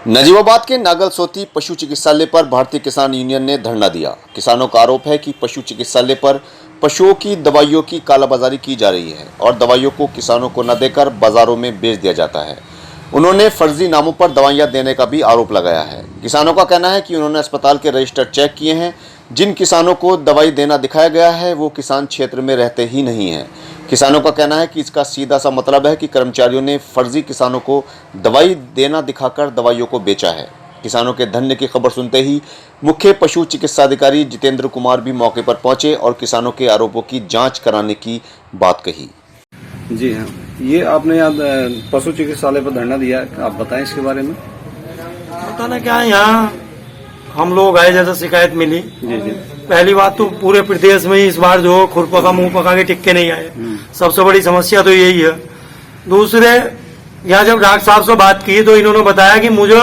नजीबाबाद के नागलसोती पशु चिकित्सालय पर भारतीय किसान यूनियन ने धरना दिया। किसानों का आरोप है कि पशु चिकित्सालय पर पशुओं की दवाइयों की कालाबाजारी की जा रही है और दवाइयों को किसानों को न देकर बाजारों में बेच दिया जाता है। उन्होंने फर्जी नामों पर दवाइयां देने का भी आरोप लगाया है। किसानों का कहना है कि उन्होंने अस्पताल के रजिस्टर चेक किए हैं। जिन किसानों को दवाई देना दिखाया गया है वो किसान क्षेत्र में रहते ही नहीं हैं। किसानों का कहना है कि इसका सीधा सा मतलब है कि कर्मचारियों ने फर्जी किसानों को दवाई देना दिखाकर दवाइयों को बेचा है। किसानों के धरने की खबर सुनते ही मुख्य पशु चिकित्सा अधिकारी जितेंद्र कुमार भी मौके पर पहुंचे और किसानों के आरोपों की जांच कराने की बात कही। जी हाँ, ये आपने यहाँ पशु चिकित्सालय पर धरना दिया, आप बताएं इसके बारे में। बताना क्या है, यहाँ हम लोग आए जैसा शिकायत मिली। जी जी। पहली बात तो पूरे प्रदेश में इस बार जो खुरपका मुंह पका के टिक्के नहीं आए, सबसे बड़ी समस्या तो यही है। दूसरे, यहाँ जब डॉक्टर साहब से बात की तो इन्होंने बताया कि मुझे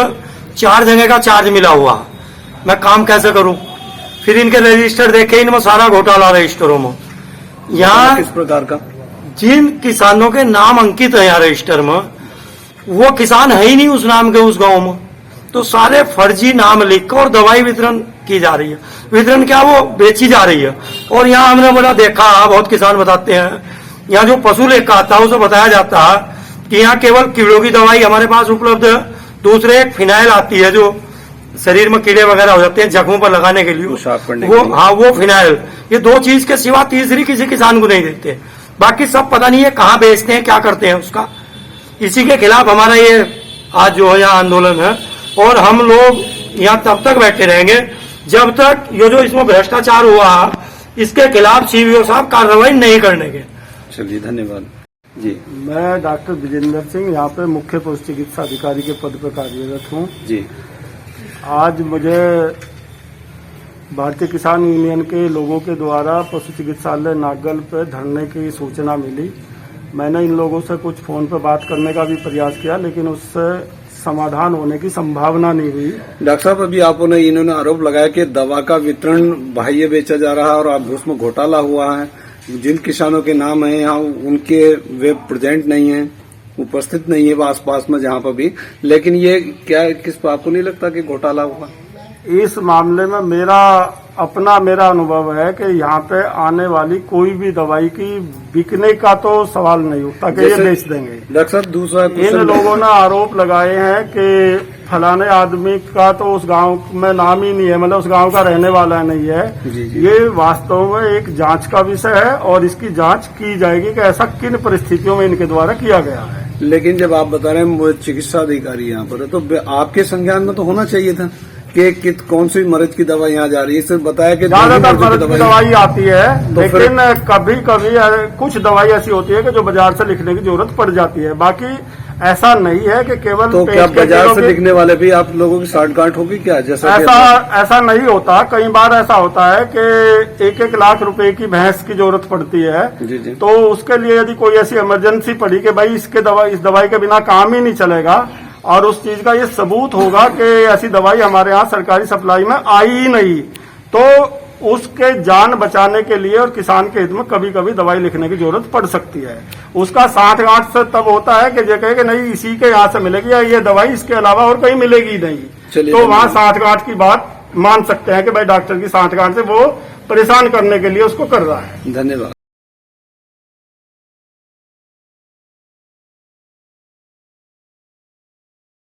4 जगह का चार्ज मिला हुआ, मैं काम कैसे करूं। फिर इनके रजिस्टर देखे, इनमें सारा घोटाला रजिस्टरों में। यहाँ किस प्रकार का? जिन किसानों के नाम अंकित है यहाँ रजिस्टर में, वो किसान है ही नहीं उस नाम के उस गांव में, तो सारे फर्जी नाम लिखकर और दवाई वितरण की जा रही है। वितरण क्या, वो बेची जा रही है। और यहाँ हमने बड़ा देखा, बहुत किसान बताते हैं, यहाँ जो पशु लेकर आता है उसे बताया जाता है कि यहाँ केवल कीड़ों की दवाई हमारे पास उपलब्ध है। दूसरे एक फिनाइल आती है जो शरीर में कीड़े वगैरह हो जाते हैं जख्मों पर लगाने के लिए, वो फिनाइल, ये 2 चीज के सिवा तीसरी किसी किसान को नहीं देते। बाकी सब पता नहीं है कहाँ बेचते हैं, क्या करते हैं उसका। इसी के खिलाफ हमारा ये आज जो है यहाँ आंदोलन है। और हम लोग यहाँ तब तक बैठे रहेंगे जब तक ये जो इसमें भ्रष्टाचार हुआ इसके खिलाफ सीवीओ साहब कार्रवाई नहीं करने के। चलिए, धन्यवाद जी। मैं डॉक्टर विजेंद्र सिंह यहाँ पे मुख्य पशु चिकित्सा अधिकारी के पद पर कार्यरत हूँ जी। आज मुझे भारतीय किसान यूनियन के लोगों के द्वारा पशु चिकित्सालय नागल पे धरने की सूचना मिली। मैंने इन लोगों से कुछ फोन पर बात करने का भी प्रयास किया, लेकिन उससे समाधान होने की संभावना नहीं हुई। डॉक्टर साहब, अभी आपने इन्होंने आरोप लगाया कि दवा का वितरण बाह्य बेचा जा रहा है और आप उसमें घोटाला हुआ है। जिन किसानों के नाम है यहाँ उनके वे प्रेजेंट नहीं है, उपस्थित नहीं है आसपास में जहाँ पर भी, लेकिन ये क्या आपको नहीं लगता कि घोटाला हुआ? इस मामले में मेरा अनुभव है कि यहाँ पे आने वाली कोई भी दवाई की बिकने का तो सवाल नहीं उठता कि ये बेच देंगे। डॉक्टर साहब, दूसरा इन लोगों ने आरोप लगाए हैं कि फलाने आदमी का तो उस गांव में नाम ही नहीं है, मतलब उस गांव का रहने वाला नहीं है। जी। ये वास्तव में एक जांच का विषय है और इसकी जांच की जाएगी कि ऐसा किन परिस्थितियों में इनके द्वारा किया गया है। लेकिन जब आप बता रहे हैं चिकित्सा अधिकारी यहाँ पर है, तो आपके संज्ञान में तो होना चाहिए था कि कौन सी मरीज की दवा यहाँ जा रही है। सिर्फ बताया कि ज्यादातर मरीज की दवाई आती है, तो लेकिन कभी कभी कुछ दवाई ऐसी होती है कि जो बाजार से लिखने की जरूरत पड़ जाती है। बाकी ऐसा नहीं है कि केवल तो क्या बाजार से लिखने वाले भी आप लोगों की साठगांठ होगी क्या? जैसा ऐसा नहीं होता। कई बार ऐसा होता है कि 1-1 लाख रुपए की भैंस की जरूरत पड़ती है। जी जी। तो उसके लिए यदि कोई ऐसी इमरजेंसी पड़ी कि भाई इस दवाई के बिना काम ही नहीं चलेगा और उस चीज का ये सबूत होगा कि ऐसी दवाई हमारे यहाँ सरकारी सप्लाई में आई ही नहीं, तो उसके जान बचाने के लिए और किसान के हित में कभी कभी दवाई लिखने की जरूरत पड़ सकती है। उसका साठगांठ से तब होता है कि ये कहे कि नहीं इसी के यहाँ से मिलेगी या ये दवाई इसके अलावा और कहीं मिलेगी नहीं, तो वहाँ साठगांठ की बात मान सकते हैं कि भाई डॉक्टर की साठगांठ से वो परेशान करने के लिए उसको कर रहा है। धन्यवाद।